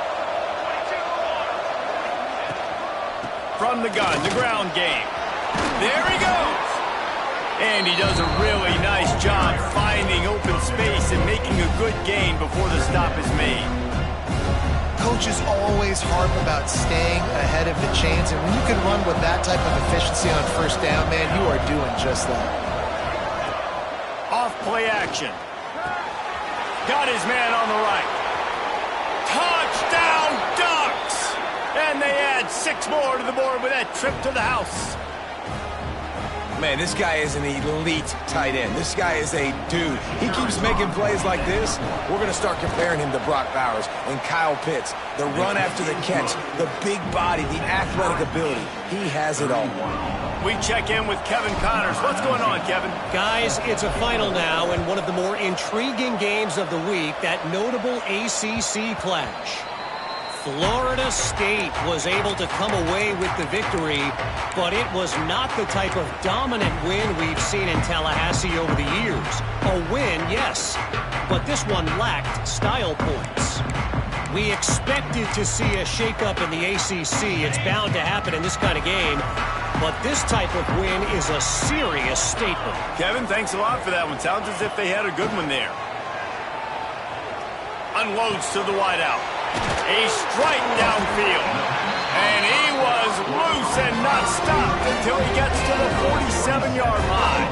From the gun, the ground game. There he goes. And he does a really nice job finding open space and making a good gain before the stop is made. Coaches always harp about staying ahead of the chains, and when you can run with that type of efficiency on first down, man, you are doing just that. Off play action. Got his man on the right. Touchdown Ducks! And they add 6 more to the board with that trip to the house. Man, this guy is an elite tight end. This guy is a dude. He keeps making plays like this. We're going to start comparing him to Brock Bowers and Kyle Pitts. The run after the catch, the big body, the athletic ability. He has it all. We check in with Kevin Connors. What's going on, Kevin? Guys, it's a final now and one of the more intriguing games of the week, that notable ACC clash. Florida State was able to come away with the victory, but it was not the type of dominant win we've seen in Tallahassee over the years. A win, yes, but this one lacked style points. We expected to see a shakeup in the ACC. It's bound to happen in this kind of game, but this type of win is a serious statement. Kevin, thanks a lot for that one. Sounds as if they had a good one there. Unloads to the wideout. A strike downfield. And he was loose and not stopped until he gets to the 47-yard line.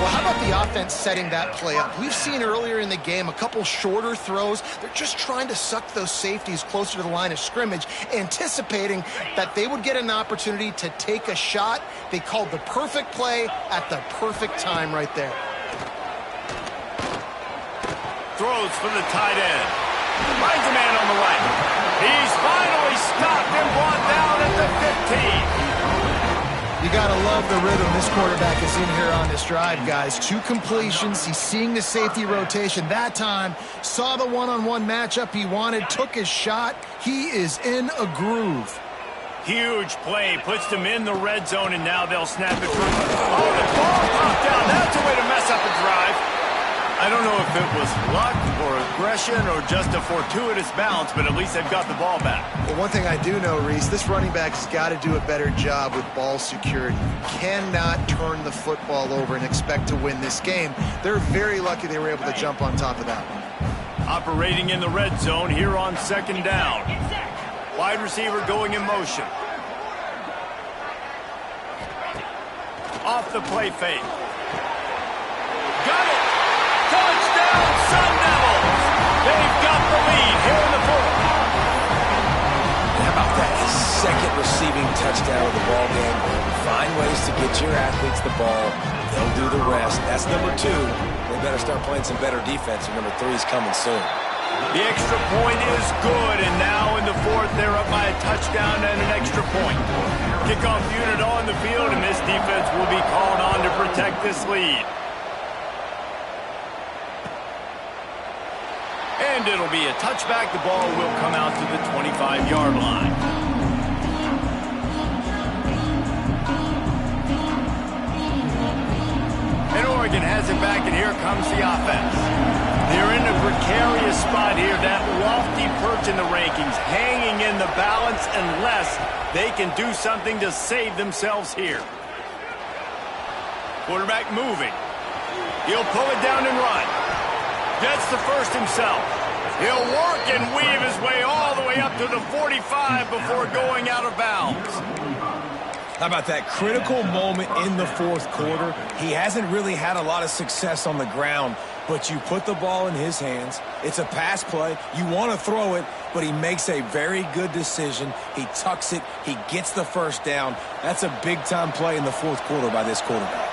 Well, how about the offense setting that play up? We've seen earlier in the game a couple shorter throws. They're just trying to suck those safeties closer to the line of scrimmage, anticipating that they would get an opportunity to take a shot. They called the perfect play at the perfect time right there. Throws for the tight end. Finds a man on the right. He's finally stopped and brought down at the 15. You got to love the rhythm this quarterback is in here on this drive, guys. 2 completions. He's seeing the safety rotation that time. Saw the one-on-one matchup he wanted. Took his shot. He is in a groove. Huge play. Puts them in the red zone, and now they'll snap it through. Oh, the ball popped out. That's a way to mess up a drive. I don't know if it was luck or aggression or just a fortuitous bounce, but at least they've got the ball back. Well, one thing I do know, Reese, this running back's got to do a better job with ball security. Cannot turn the football over and expect to win this game. They're very lucky they were able to jump on top of that one. Operating in the red zone here on second down. Wide receiver going in motion. Off the play fake. Got it! Touchdown, Sun Devils! They've got the lead here in the fourth. How about that second receiving touchdown of the ball game? Find ways to get your athletes the ball. They'll do the rest. That's number 2. They better start playing some better defense, and number 3 is coming soon. The extra point is good, and now in the fourth, they're up by a touchdown and an extra point. Kickoff unit on the field, and this defense will be called on to protect this lead. And it'll be a touchback. The ball will come out to the 25-yard line. And Oregon has it back, and here comes the offense. They're in a precarious spot here, that lofty perch in the rankings, hanging in the balance unless they can do something to save themselves here. Quarterback moving. He'll pull it down and run. Gets the first himself. He'll work and weave his way all the way up to the 45 before going out of bounds. How about that critical moment in the fourth quarter? He hasn't really had a lot of success on the ground, but you put the ball in his hands. It's a pass play. You want to throw it, but he makes a very good decision. He tucks it. He gets the first down. That's a big-time play in the fourth quarter by this quarterback.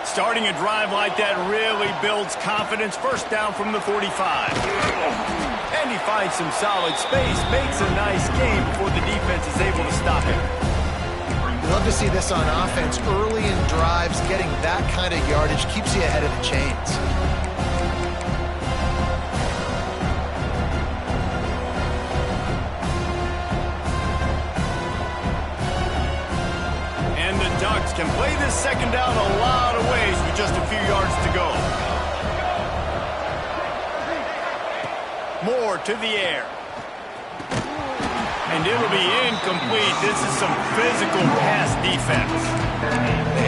Starting a drive like that really builds confidence. First down from the 45. And he finds some solid space, makes a nice game before the defense is able to stop him. You love to see this on offense. Early in drives, getting that kind of yardage keeps you ahead of the chains. And the Ducks can play this second down a lot of ways with just a few yards to go. Moore to the air. And it'll be incomplete. This is some physical pass defense.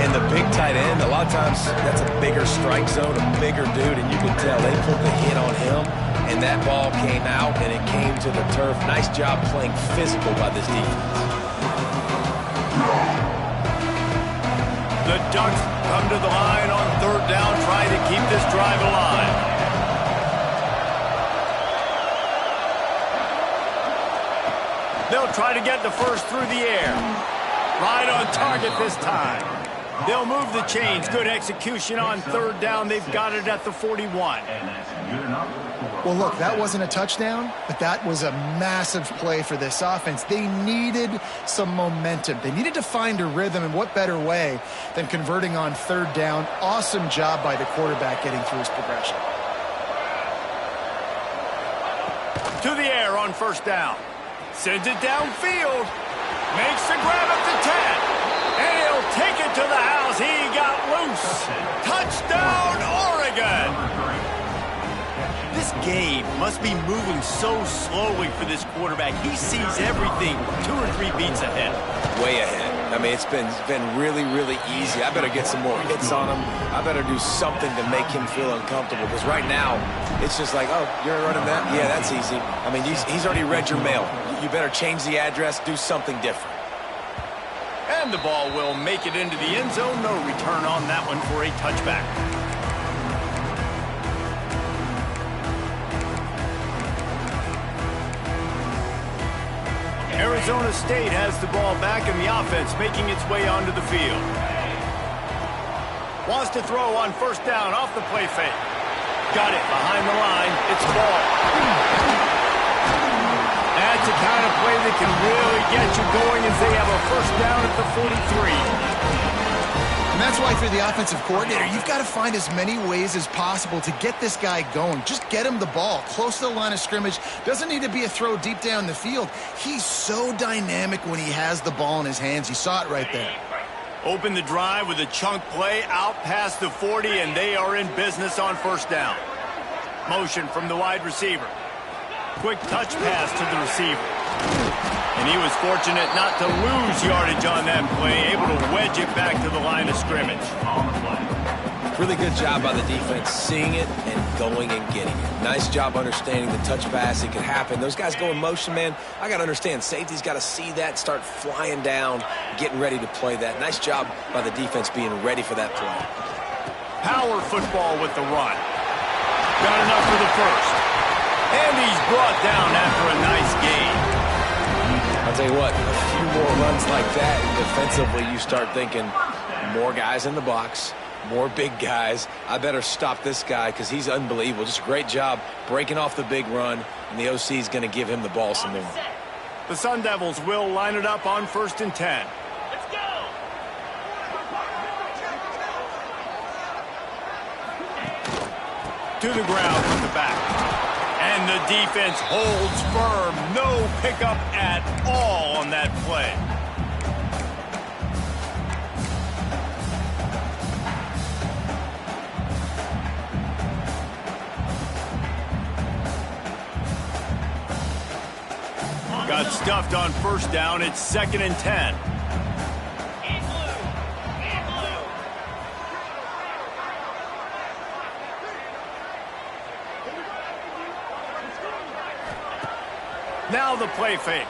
And the big tight end, a lot of times that's a bigger strike zone, a bigger dude, and you can tell they put the hit on him, and that ball came out, and it came to the turf. Nice job playing physical by this defense. The Ducks come to the line on third down, trying to keep this drive alive. They'll try to get the first through the air. Right on target this time. They'll move the chains. Good execution on third down. They've got it at the 41. Well, look, that wasn't a touchdown, but that was a massive play for this offense. They needed some momentum. They needed to find a rhythm, and what better way than converting on third down. Awesome job by the quarterback getting through his progression. To the air on first down. Sends it downfield. Makes the grab at the 10. And he'll take it to the house. He got loose. Touchdown, Oregon. This game must be moving so slowly for this quarterback. He sees everything 2 or 3 beats ahead. Way ahead. I mean, it's been really, really easy. I better get some more hits on him. I better do something to make him feel uncomfortable, because right now it's just like, oh, you're running that? Yeah, that's easy. I mean, he's already read your mail. You better change the address, do something different. And the ball will make it into the end zone. No return on that one for a touchback. Arizona State has the ball back, and the offense making its way onto the field. Wants to throw on first down off the play fake. Got it behind the line. It's ball. That's the kind of play that can really get you going as they have a first down at the 43. And that's why, for the offensive coordinator, you've got to find as many ways as possible to get this guy going. Just get him the ball close to the line of scrimmage. Doesn't need to be a throw deep down the field. He's so dynamic when he has the ball in his hands. You saw it right there. Open the drive with a chunk play out past the 40, and they are in business on first down. Motion from the wide receiver. Quick touch pass to the receiver. And he was fortunate not to lose yardage on that play, able to wedge it back to the line of scrimmage. Really good job by the defense, seeing it and going and getting it. Nice job understanding the touch pass. It could happen. Those guys go in motion, man. I got to understand, safety's got to see that, start flying down, getting ready to play that. Nice job by the defense being ready for that play. Power football with the run. Got enough for the first. And he's brought down after a nice gain. I'll tell you what, a few more runs like that, defensively you start thinking, more guys in the box, more big guys. I better stop this guy because he's unbelievable. Just a great job breaking off the big run, and the OC is going to give him the ball some more. The Sun Devils will line it up on 1st and 10. Let's go! To the ground from the back. And the defense holds firm. No pickup at all on that play. Got stuffed on first down. It's 2nd and 10. Now the play fake.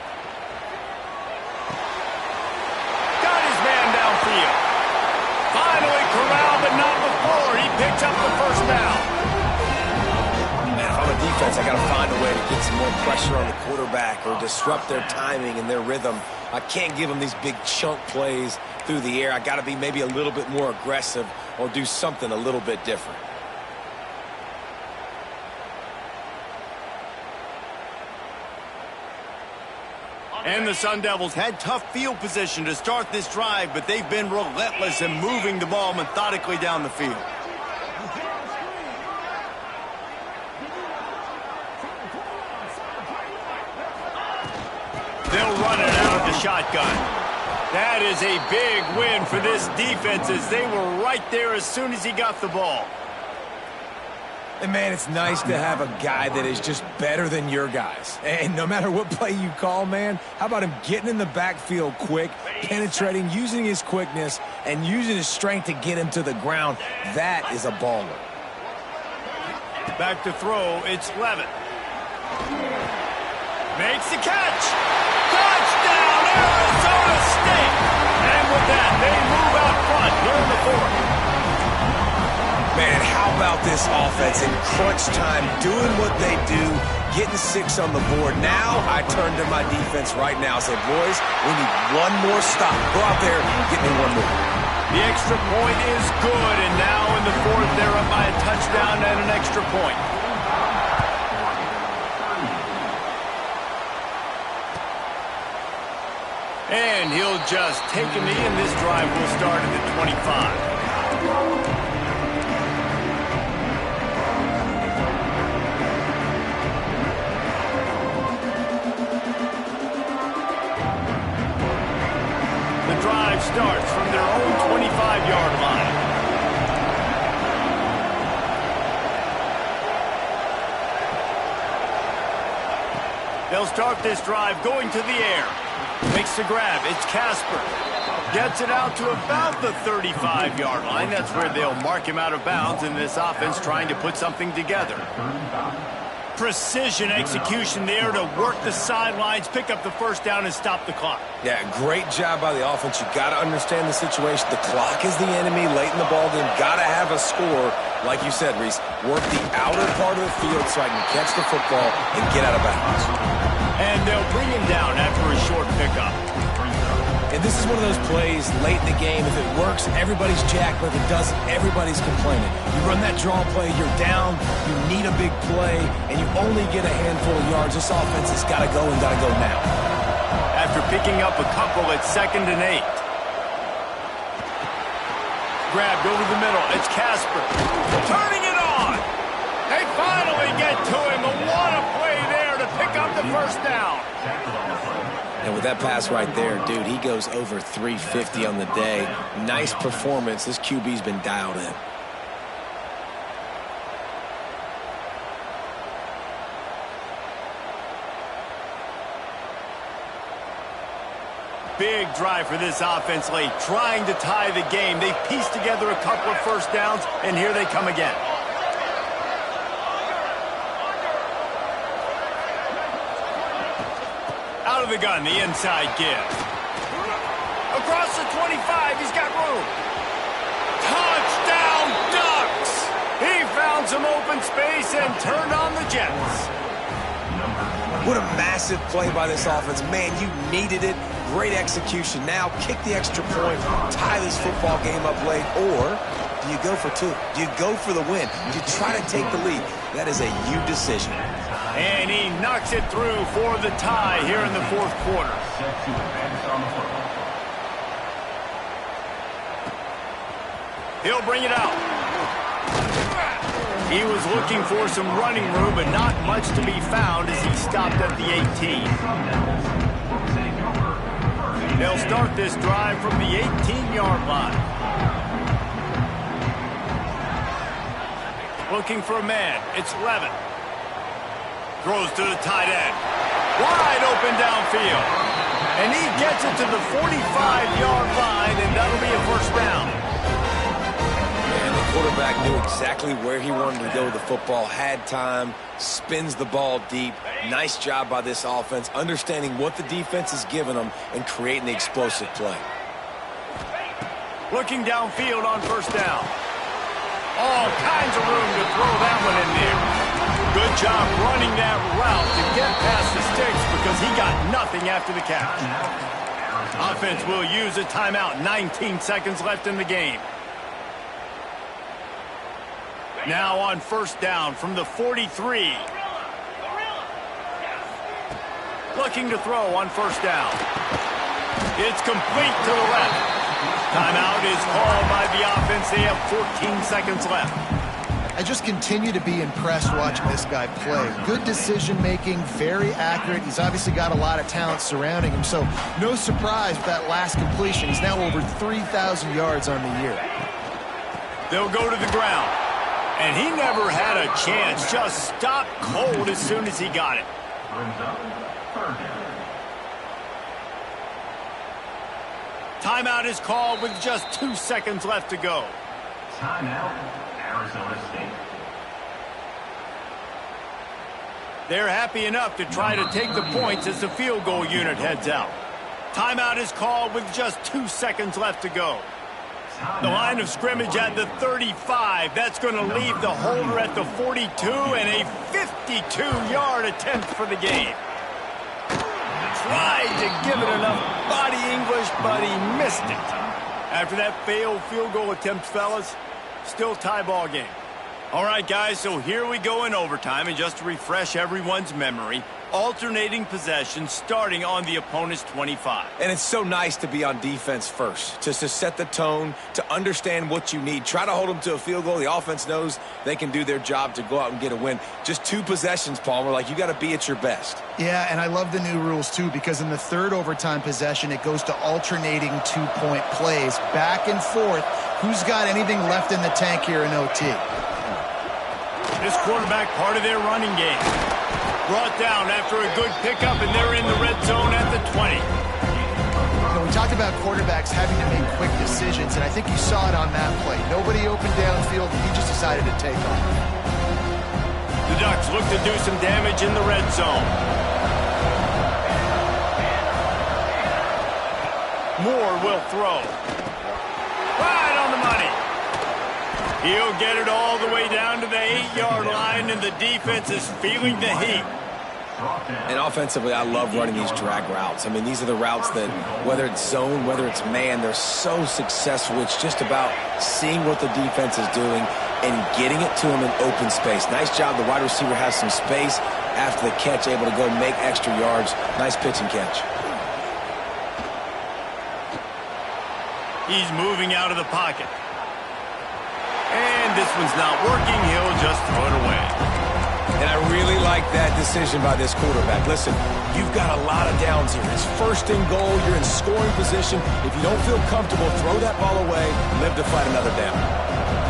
Got his man downfield. Finally corralled, but not before. He picks up the first down. Man, if I'm a defense, I got to find a way to get some more pressure on the quarterback or disrupt their timing and their rhythm. I can't give them these big chunk plays through the air. I got to be maybe a little bit more aggressive or do something a little bit different. And the Sun Devils had tough field position to start this drive, but they've been relentless in moving the ball methodically down the field. They'll run it out of the shotgun. That is a big win for this defense as they were right there as soon as he got the ball. And, man, it's nice to have a guy that is just better than your guys. And no matter what play you call, man, how about him getting in the backfield quick, penetrating, using his quickness, and using his strength to get him to the ground? That is a baller. Back to throw, it's Levitt. Makes the catch. Touchdown, Arizona State. And with that, they move out front here in the fourth. Man, how about this offense in crunch time, doing what they do, getting 6 on the board. Now I turn to my defense right now and say, boys, we need one more stop. Go out there and get me one more. The extra point is good, and now in the fourth, they're up by a touchdown and an extra point. And he'll just take a knee, and this drive will start at the 25. The drive starts from their own 25-yard line. They'll start this drive going to the air. Makes the grab. It's Casper. Gets it out to about the 35-yard line. That's where they'll mark him out of bounds in this offense trying to put something together. Precision execution there to work the sidelines, pick up the first down, and stop the clock. Yeah, great job by the offense. You got to understand the situation. The clock is the enemy late in the ball game. Got to have a score. Like you said, Reese, work the outer part of the field so I can catch the football and get out of bounds. And they'll bring him down after a short pickup. And this is one of those plays late in the game. If it works, everybody's jacked, but if it doesn't, everybody's complaining. You run that draw play, you're down, you need a big play, and you only get a handful of yards. This offense has got to go and got to go now. After picking up a couple at 2nd and 8. Grabbed over the middle. It's Casper. Turning it on. They finally get to him. What a play there to pick up the first down. And with that pass right there, dude, he goes over 350 on the day. Nice performance. This QB's been dialed in. Big drive for this offense late, trying to tie the game. They pieced together a couple of first downs, and here they come again. Out of the gun, the inside give. Across the 25, he's got room. Touchdown, Ducks! He found some open space and turned on the Jets. What a massive play by this offense. Man, you needed it. Great execution. Now kick the extra point, tie this football game up late, or do you go for 2? Do you go for the win? Do you try to take the lead? That is a you decision. And he knocks it through for the tie here in the fourth quarter. He'll bring it out. He was looking for some running room, but not much to be found as he stopped at the 18. They'll start this drive from the 18-yard line. Looking for a man. It's Levitt. Throws to the tight end. Wide open downfield. And he gets it to the 45-yard line, and that'll be a first down. And the quarterback knew exactly where he wanted to go with the football, had time, spins the ball deep. Nice job by this offense, understanding what the defense is giving them and creating the explosive play. Looking downfield on first down. All kinds of room to throw that one in there. Good job running that route to get past the sticks because he got nothing after the catch. Offense will use a timeout. 19 seconds left in the game. Now on first down from the 43. Looking to throw on first down. It's complete to the left. Timeout is called by the offense. They have 14 seconds left. I just continue to be impressed watching this guy play. Good decision-making, very accurate. He's obviously got a lot of talent surrounding him, so no surprise with that last completion. He's now over 3,000 yards on the year. They'll go to the ground. And he never had a chance. Just stopped cold as soon as he got it. Brings up third down. Timeout is called with just 2 seconds left to go. Timeout, Arizona State. They're happy enough to try to take the points as the field goal unit heads out. Timeout is called with just 2 seconds left to go. The line of scrimmage at the 35. That's going to leave the holder at the 42 and a 52-yard attempt for the game. Tried to give it enough body English, but he missed it. After that failed field goal attempt, fellas, still tie ball game. All right, guys, so here we go in overtime, and just to refresh everyone's memory, alternating possession starting on the opponent's 25. And it's so nice to be on defense first, just to set the tone, to understand what you need. Try to hold them to a field goal. The offense knows they can do their job to go out and get a win. Just 2 possessions, Palmer. Like, you got to be at your best. Yeah, and I love the new rules, too, because in the third overtime possession, it goes to alternating 2-point plays, back and forth. Who's got anything left in the tank here in OT? This quarterback part of their running game. Brought down after a good pickup, and they're in the red zone at the 20. You know, we talked about quarterbacks having to make quick decisions, and I think you saw it on that play. Nobody opened downfield, and he just decided to take off. The Ducks look to do some damage in the red zone. Moore will throw. Right on the money. He'll get it all the way down to the 8-yard line, and the defense is feeling the heat. And offensively, I love running these drag routes. I mean, these are the routes that, whether it's zone, whether it's man, they're so successful. It's just about seeing what the defense is doing and getting it to them in open space. Nice job. The wide receiver has some space after the catch, able to go make extra yards. Nice pitch and catch. He's moving out of the pocket. And this one's not working. He'll just throw it away. And I really like that decision by this quarterback. Listen, you've got a lot of downs here. It's first and goal. You're in scoring position. If you don't feel comfortable, throw that ball away. Live to fight another down.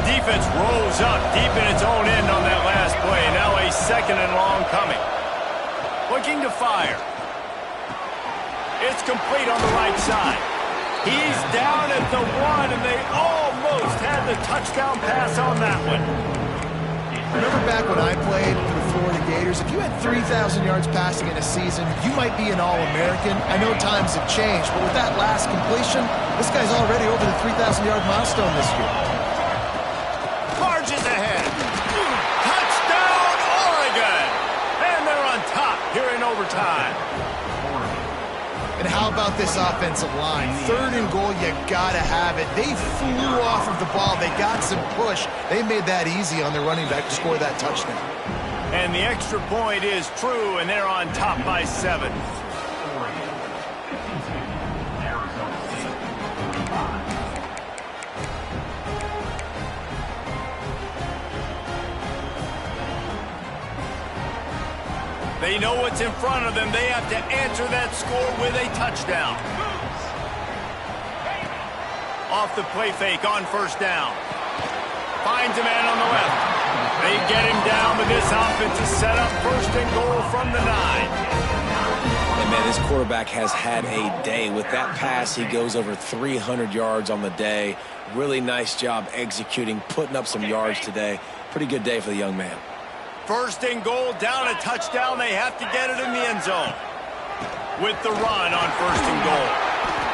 The defense rolls up deep in its own end on that last play. Now a second and long coming. Looking to fire. It's complete on the right side. He's down at the 1, and they almost had the touchdown pass on that one. Remember back when I played for the Florida Gators, if you had 3,000 yards passing in a season, you might be an All-American. I know times have changed, but with that last completion, this guy's already over the 3,000-yard milestone this year. Charges ahead. Touchdown, Oregon! And they're on top here in overtime. And how about this offensive line? Third and goal, you gotta have it. They flew off of the ball. They got some push. They made that easy on their running back to score that touchdown. And the extra point is true, and they're on top by 7. Arizona State, 45. They know what's in front of them. They have to answer that score with a touchdown. Off the play fake on first down. Finds a man on the left. They get him down, but this offense is set up first and goal from the 9. And, man, this quarterback has had a day. With that pass, he goes over 300 yards on the day. Really nice job executing, putting up some yards today. Pretty good day for the young man. First and goal, down a touchdown. They have to get it in the end zone. With the run on first and goal.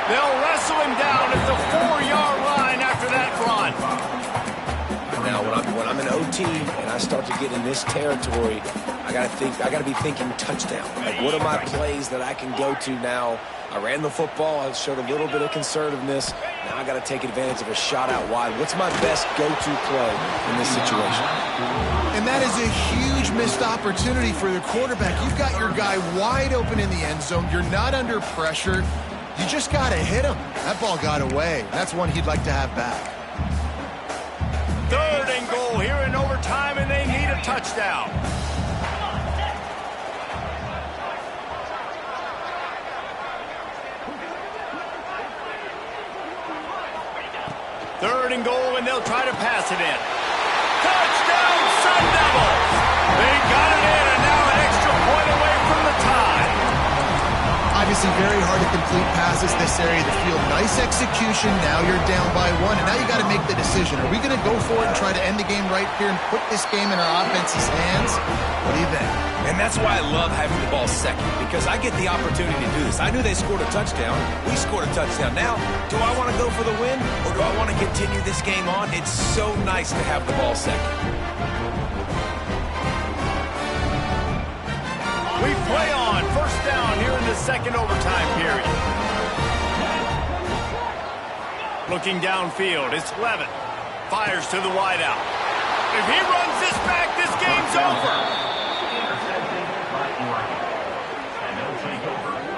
They'll wrestle him down at the 4-yard line after that run. Now, when I'm in OT and I start to get in this territory, I gotta be thinking touchdown. Like, what are my plays that I can go to now I ran the football. I showed a little bit of conservativeness. Now I got to take advantage of a shot out wide. What's my best go-to play in this situation? And that is a huge missed opportunity for the quarterback. You've got your guy wide open in the end zone. You're not under pressure. You just got to hit him. That ball got away. That's one he'd like to have back. 3rd and goal here in overtime, and they need a touchdown. Third and goal, and they'll try to pass it in. Touchdown, Sun Devils! They got it in, and now an extra point away from the tie. Obviously very hard to complete passes this area of the field. Nice execution. Now you're down by 1, and now you got to make the decision. Are we going to go for it and try to end the game right here and put this game in our offense's hands? What do you think? And that's why I love having the ball second, because I get the opportunity to do this. I knew they scored a touchdown. We scored a touchdown. Now, do I want to go for the win, or do I want to continue this game on? It's so nice to have the ball second. We play on. 1st down here in the 2nd overtime period. Looking downfield, it's Levin. Fires to the wideout. If he runs this back, this game's over.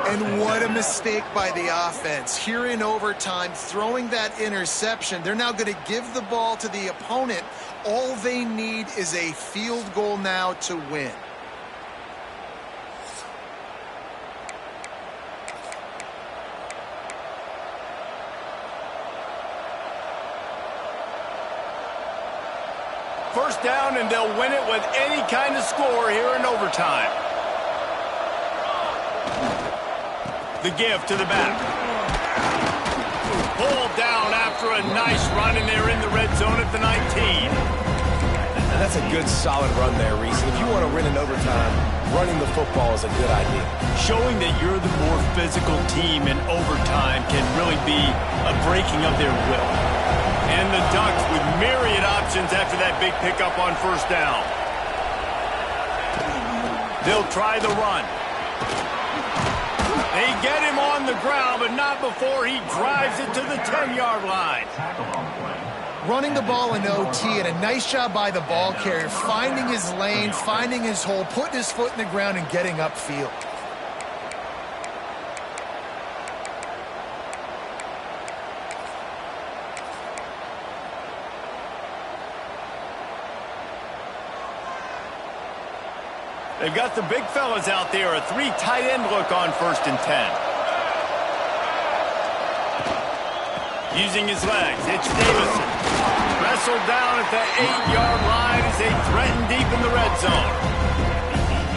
And what a mistake by the offense. Here in overtime, throwing that interception. They're now going to give the ball to the opponent. All they need is a field goal now to win. First down, and they'll win it with any kind of score here in overtime. The give to the back. Pulled down after a nice run, and they're in the red zone at the 19. And that's a good, solid run there, Reese. If you want to win in overtime, running the football is a good idea. Showing that you're the more physical team in overtime can really be a breaking of their will. And the Ducks with myriad options after that big pickup on 1st down. They'll try the run. They get him on the ground, but not before he drives it to the 10-yard line. Running the ball in OT, and a nice job by the ball carrier, finding his lane, finding his hole, putting his foot in the ground, and getting upfield. They've got the big fellas out there. A 3 tight end look on 1st and 10. Using his legs, it's Davison. Wrestled down at the 8-yard line as they threaten deep in the red zone.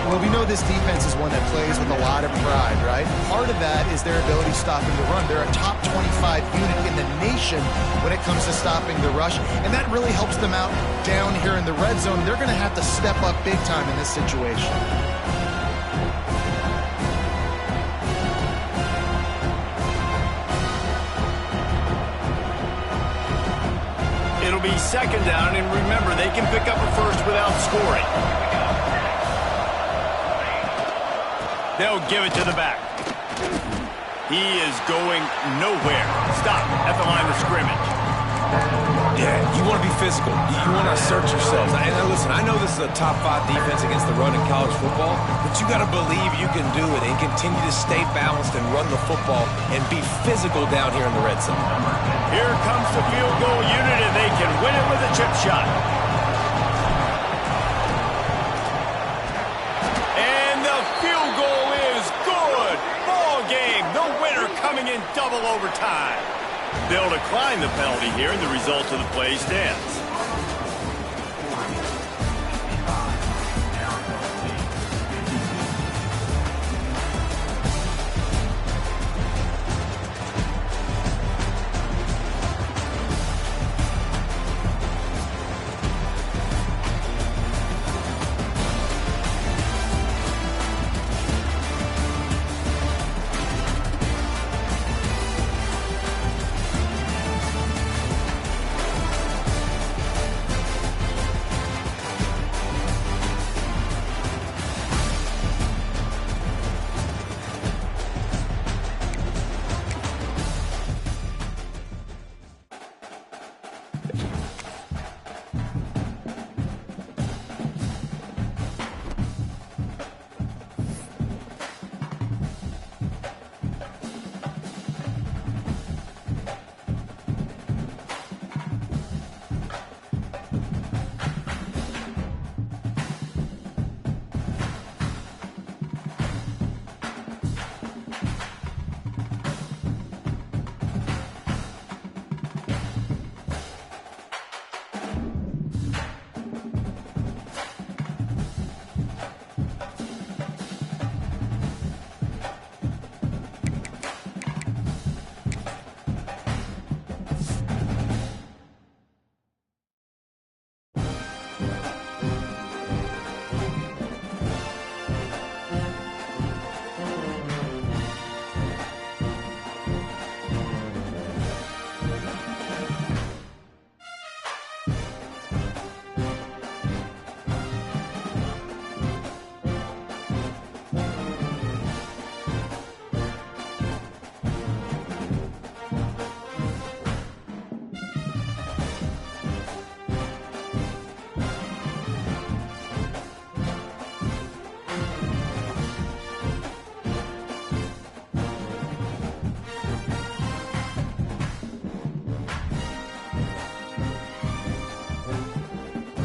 Well, we know this defense is one that plays with a lot of pride, right? Part of that is their ability stopping the run. They're a top 25 unit in the nation when it comes to stopping the rush, and that really helps them out down here in the red zone. They're going to have to step up big time in this situation. It'll be 2nd down, and remember, they can pick up a first without scoring. They'll give it to the back. He is going nowhere. Stop at the line of scrimmage. Yeah, you want to be physical. You want to assert yourselves. And listen, I know this is a top 5 defense against the run in college football, but you got to believe you can do it and continue to stay balanced and run the football and be physical down here in the red zone. Here comes the field goal unit, and they can win it with a chip shot. And the field goal is good. Ball game. The winner coming in double overtime. They'll decline the penalty here, and the result of the play stands.